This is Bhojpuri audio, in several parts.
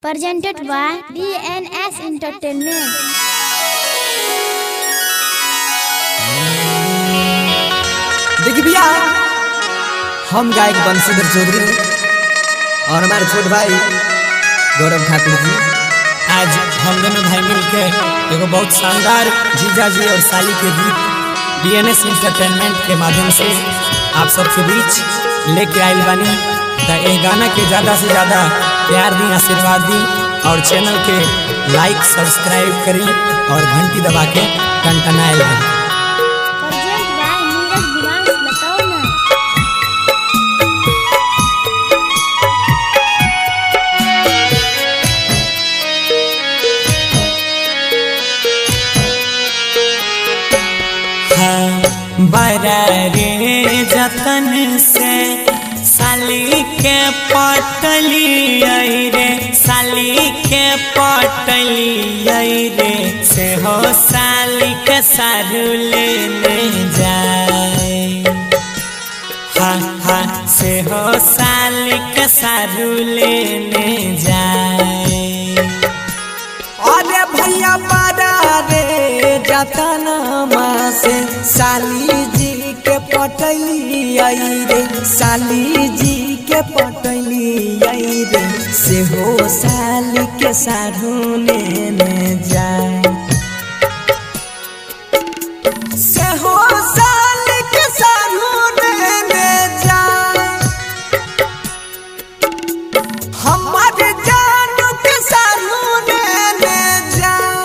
presented by DNS Entertainment। देखिए भैया, हम गायक बंशीधर चौधरी और हमारे छोटे भाई गौरव ठाकुर जी आज हम दोनों भाई मिलकर एगो बहुत शानदार जीजा जी और साली के गीत DNS एंटरटेनमेंट के माध्यम से आप सबके बीच लेके आइल बानी। तो ये गाना के ज़्यादा से ज़्यादा प्यार दी, आशीर्वाद दी और चैनल के लाइक सब्सक्राइब करी और घंटी दबा के टनटनाइल बनी। Present by Neeraj Divansh Lataona. बरा रे जतन से साली के पटली रे, साली के पटली रे से हो साली के सारू लेने जाए। हाँ हाँ से हो साली के सारू लेने जाए। अरे भैया बड़ा रे जतनमा से साली जी के पटली आई रे, साली जी के पटली आई रे से हो साली के सारू लेने जाए। से हो साली के सारू लेने जाए। हमारे जानू के सारू लेने जाए।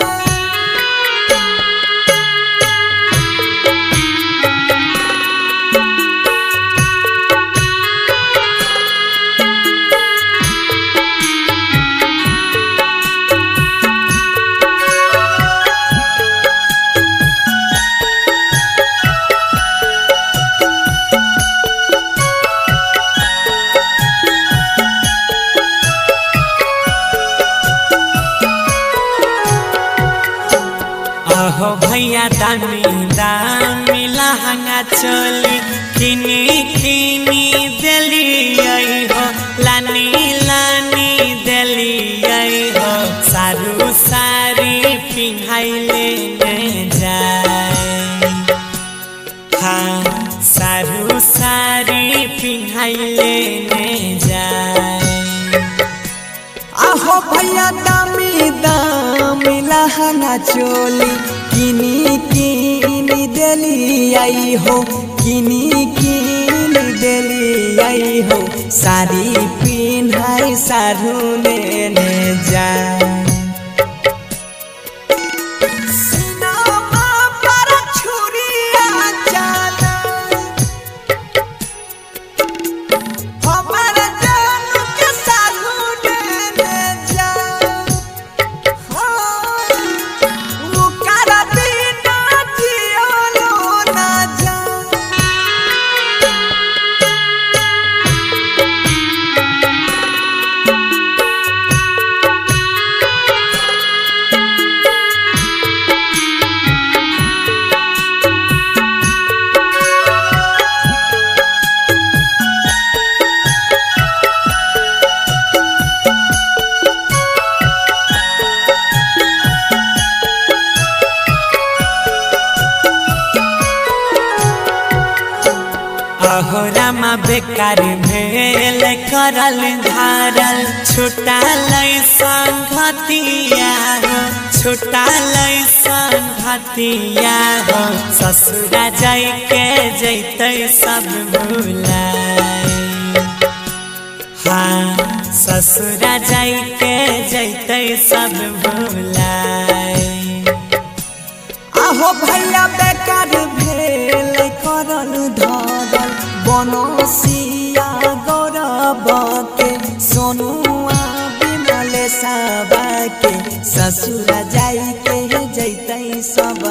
हो भैया दामी दामी लहंगा चोली किनी किनी दिली हो, लानी लानी दिली हो सारू सारी पिन्हाई लेने जाए। हाँ सारू सारी पिन्हाई लेने जाए। आहो भैया दामी दामी लहंगा चोली किनी किनी दिली आई हो, किनी किनी दिली आई हो सारी पिन्हाई सारू लेने जाए। अहो रामा बेकार भेल करल धारल छुटा लै संगतिया हो, छुटा लै संगतिया हो ससुरा जाय के जैते सब भुलाए। हाँ ससुरा जाय के जैते सब भुलाए। आहो भैया बेकार भेल करल धरल बनसिया गौरव के सोनुआ विमल साबा के ससुर जाई के जैते सब